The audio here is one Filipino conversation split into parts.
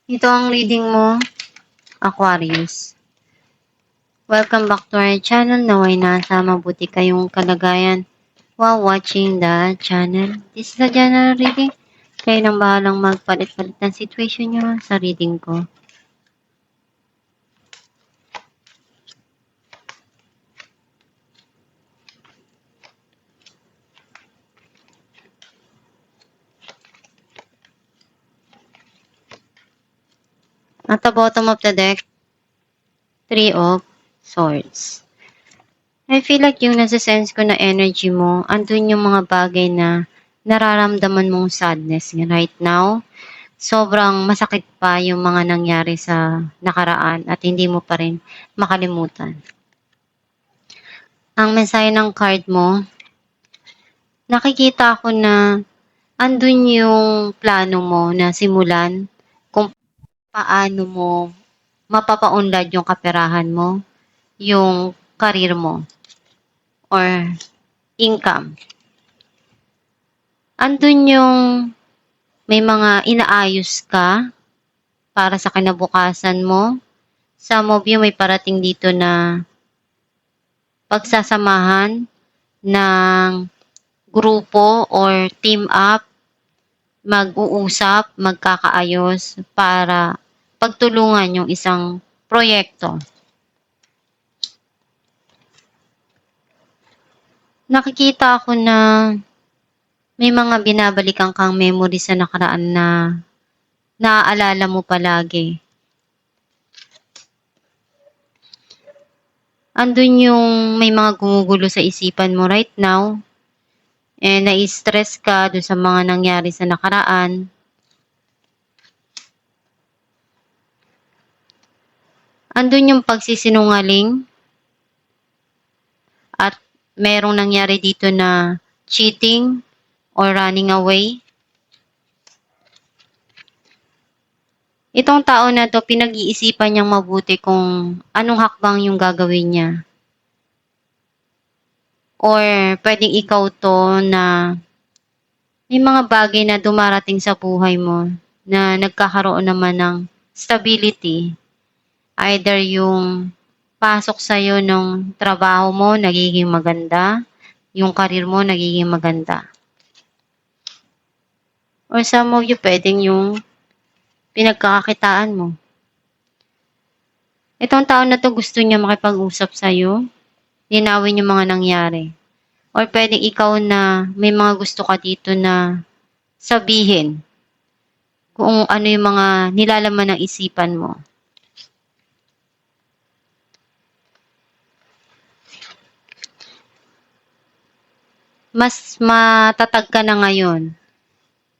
Ito ang reading mo, Aquarius. Welcome back to our channel. Naway nasa mabuti kayong kalagayan while watching the channel. This is a general reading. Kayo nang bahalang magpalit-palit ng situation nyo sa reading ko. At the bottom of the deck, Three of Swords. I feel like yung nasa-sense ko na energy mo, andun yung mga bagay na nararamdaman mong sadness right now. Sobrang masakit pa yung mga nangyari sa nakaraan at hindi mo pa rin makalimutan. Ang mensahe ng card mo, nakikita ko na andun yung plano mo na simulan kung paano mo mapapaunlad yung kaperahan mo, yung career mo, or income. Andun yung may mga inaayos ka para sa kinabukasan mo. Some of you may parating dito na pagsasamahan ng grupo or team up, mag-uusap, magkakaayos para pagtulungan yung isang proyekto. Nakikita ko na may mga binabalikan kang memory sa nakaraan na naaalala mo palagi. Andun yung may mga gumugulo sa isipan mo right now. Na-stress ka doon sa mga nangyari sa nakaraan. Andun yung pagsisinungaling. At merong nangyari dito na cheating or running away. Itong tao na to, pinag-iisipan niyang mabuti kung anong hakbang yung gagawin niya. Or pwedeng ikaw to na may mga bagay na dumarating sa buhay mo na nagkakaroon naman ng stability. Either yung pasok sa'yo ng trabaho mo nagiging maganda, yung karir mo nagiging maganda. Or some of you pwedeng yung pinagkakakitaan mo. Itong tao na to gusto niya makipag-usap sa'yo, linawin yung mga nangyari. Or pwedeng ikaw na may mga gusto ka dito na sabihin kung ano yung mga nilalaman ng isipan mo. Mas matatag ka na ngayon.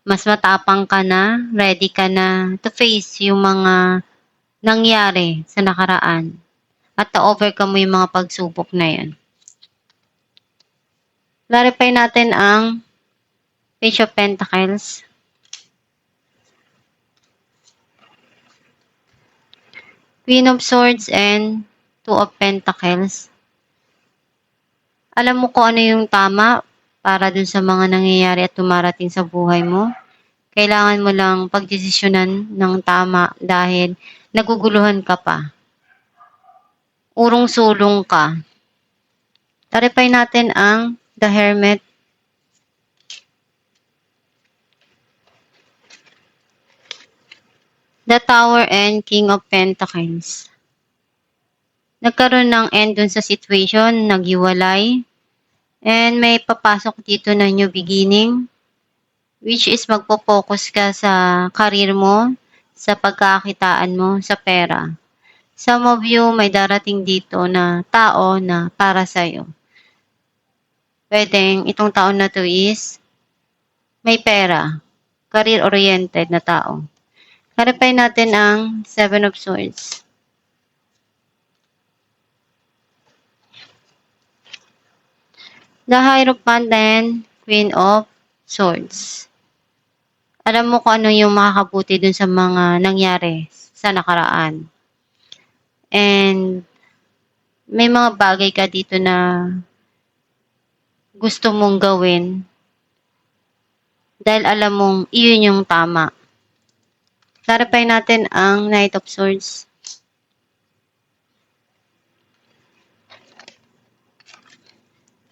Mas matapang ka na, ready ka na to face yung mga nangyari sa nakaraan. At to-overcome mo yung mga pagsubok na yan. Clarify natin ang Page of Pentacles. Queen of Swords and Two of Pentacles. Alam mo kung ano yung tama para dun sa mga nangyayari at tumarating sa buhay mo. Kailangan mo lang pagdesisyonan ng tama dahil naguguluhan ka pa. Urong-sulong ka. Clarify natin ang The Hermit. The Tower and King of Pentacles. Nagkaroon ng end dun sa situation, naghiwalay. And may papasok dito na new beginning. Which is magpo-focus ka sa career mo, sa pagkakitaan mo, sa pera. Some of you may darating dito na tao na para sa'yo. Pwedeng itong tao na to is may pera, career-oriented na tao. Clarify natin ang Seven of Swords. The Hierophant and Queen of Swords. Alam mo kung ano yung makakabuti dun sa mga nangyari sa nakaraan. And may mga bagay ka dito na gusto mong gawin dahil alam mong iyon yung tama. Clarify natin ang Knight of Swords.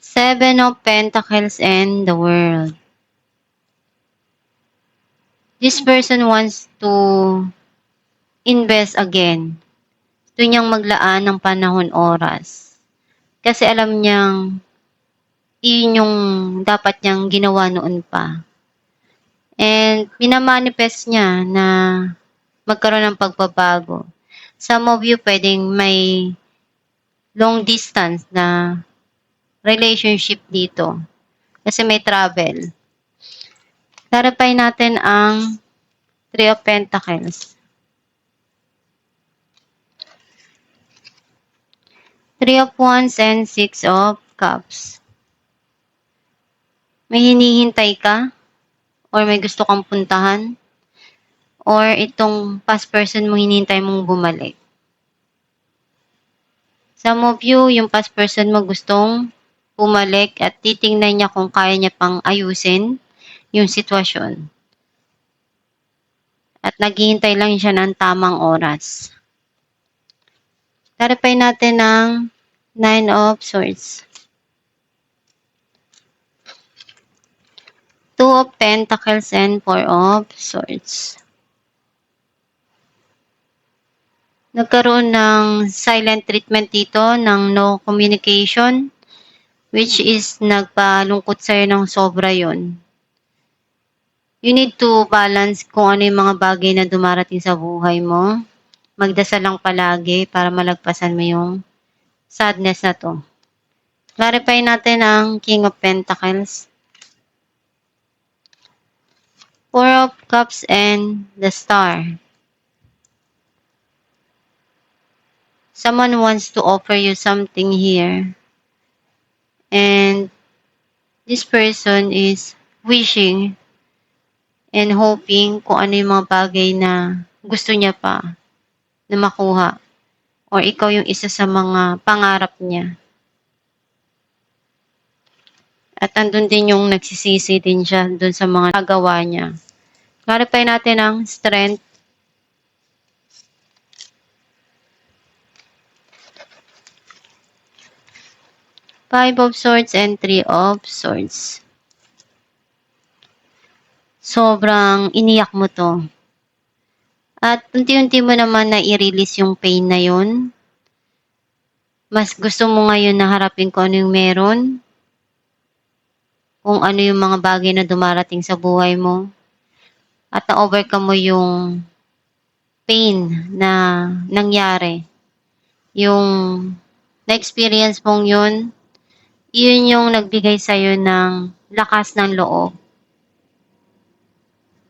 Seven of Pentacles and the World. This person wants to invest again. Gusto niyang maglaan ng panahon, oras. Kasi alam niyang iyon yung dapat niyang ginawa noon pa. And minamanifest niya na magkaroon ng pagbabago. Some of you pwedeng may long distance na relationship dito. Kasi may travel. Clarify natin ang Three of Pentacles. Three of Wands and Six of Cups. May hinihintay ka? Or may gusto kang puntahan? Or itong past person mo hinihintay mong bumalik? Some of you, yung past person mo gustong bumalik at titingnan niya kung kaya niya pang ayusin yung sitwasyon. At naghihintay lang siya ng tamang oras. Clarify natin ang Nine of Swords. Two of Pentacles and Four of Swords. Nagkaroon ng silent treatment dito ng no communication, which is nagpalungkot sa'yo ng sobra yon. You need to balance kung ano yung mga bagay na dumarating sa buhay mo. Magdasal lang palagi para malagpasan mo yung sadness na to. Clarify natin ang King of Pentacles. Four of Cups and the Star. Someone wants to offer you something here. And this person is wishing and hoping kung ano yung mga bagay na gusto niya pa na makuha. Or ikaw yung isa sa mga pangarap niya. At andun din yung nagsisisi din siya dun sa mga nagawa niya. Clarify natin ang Strength. Five of Swords and Three of Swords. Sobrang iniyak mo to. At unti-unti mo naman na i-release yung pain na yun. Mas gusto mo ngayon na harapin kung ano yung meron. Kung ano yung mga bagay na dumarating sa buhay mo. At na-overcome mo yung pain na nangyari. Yung na-experience mong yun, yun yung nagbigay sa'yo ng lakas ng loob.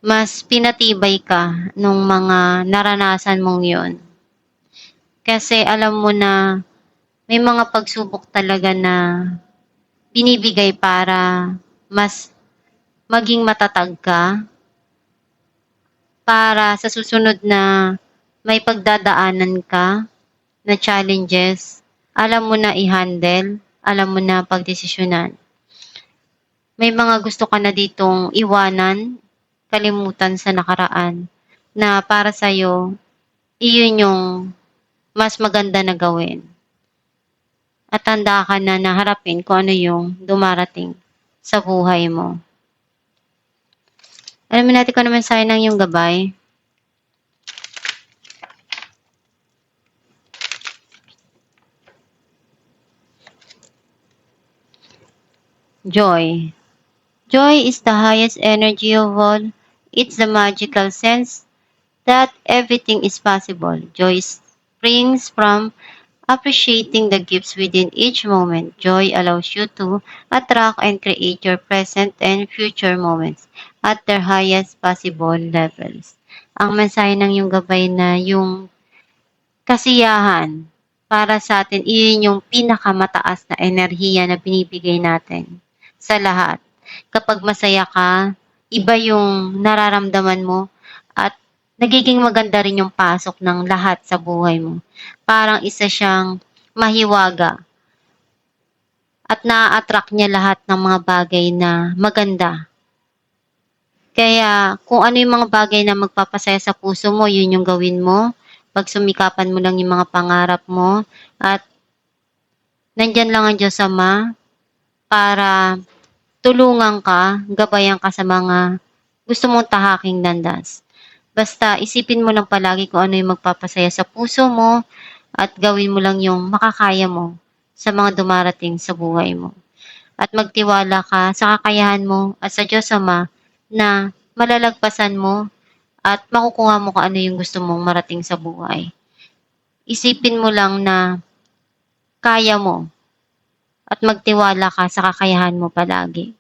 Mas pinatibay ka nung mga naranasan mong yon. Kasi alam mo na may mga pagsubok talaga na binibigay para mas maging matatag ka, para sa susunod na may pagdadaanan ka na challenges, alam mo na i-handle, alam mo na pagdesisyonan. May mga gusto ka na ditong iwanan, kalimutan sa nakaraan na para sa'yo, iyon yung mas maganda na gawin. At handa ka na naharapin kung ano yung dumarating sa buhay mo. Alamin natin kung ano mensahe ng iyong gabay. Joy. Joy is the highest energy of all. It's the magical sense that everything is possible. Joy springs from appreciating the gifts within each moment. Joy allows you to attract and create your present and future moments at their highest possible levels. Ang mensahe ng yung gabay na yung kasiyahan para sa atin, iyon yung pinakamataas na enerhiya na binibigay natin sa lahat. Kapag masaya ka, iba yung nararamdaman mo at nagiging maganda rin yung pasok ng lahat sa buhay mo. Parang isa siyang mahiwaga at na-attract niya lahat ng mga bagay na maganda. Kaya kung ano yung mga bagay na magpapasaya sa puso mo, yun yung gawin mo. Pagsumikapan mo lang yung mga pangarap mo at nandiyan lang ang Diyos Ama para tulungan ka, gabayan ka sa mga gusto mong tahaking landas. Basta isipin mo lang palagi kung ano yung magpapasaya sa puso mo at gawin mo lang yung makakaya mo sa mga dumarating sa buhay mo. At magtiwala ka sa kakayahan mo at sa Diyos Ama na malalagpasan mo at makukuha mo kung ano yung gusto mong marating sa buhay. Isipin mo lang na kaya mo at magtiwala ka sa kakayahan mo palagi.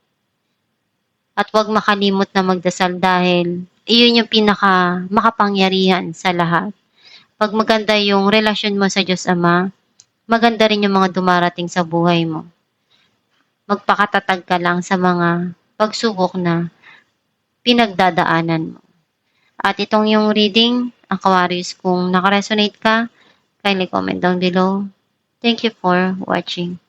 At huwag makalimot na magdasal dahil iyon yung pinaka makapangyarihan sa lahat. Pag maganda yung relasyon mo sa Diyos Ama, maganda rin yung mga dumarating sa buhay mo. Magpakatatag ka lang sa mga pagsubok na pinagdadaanan mo. At itong yung reading, Aquarius, kung nakaresonate ka, kindly comment down below. Thank you for watching.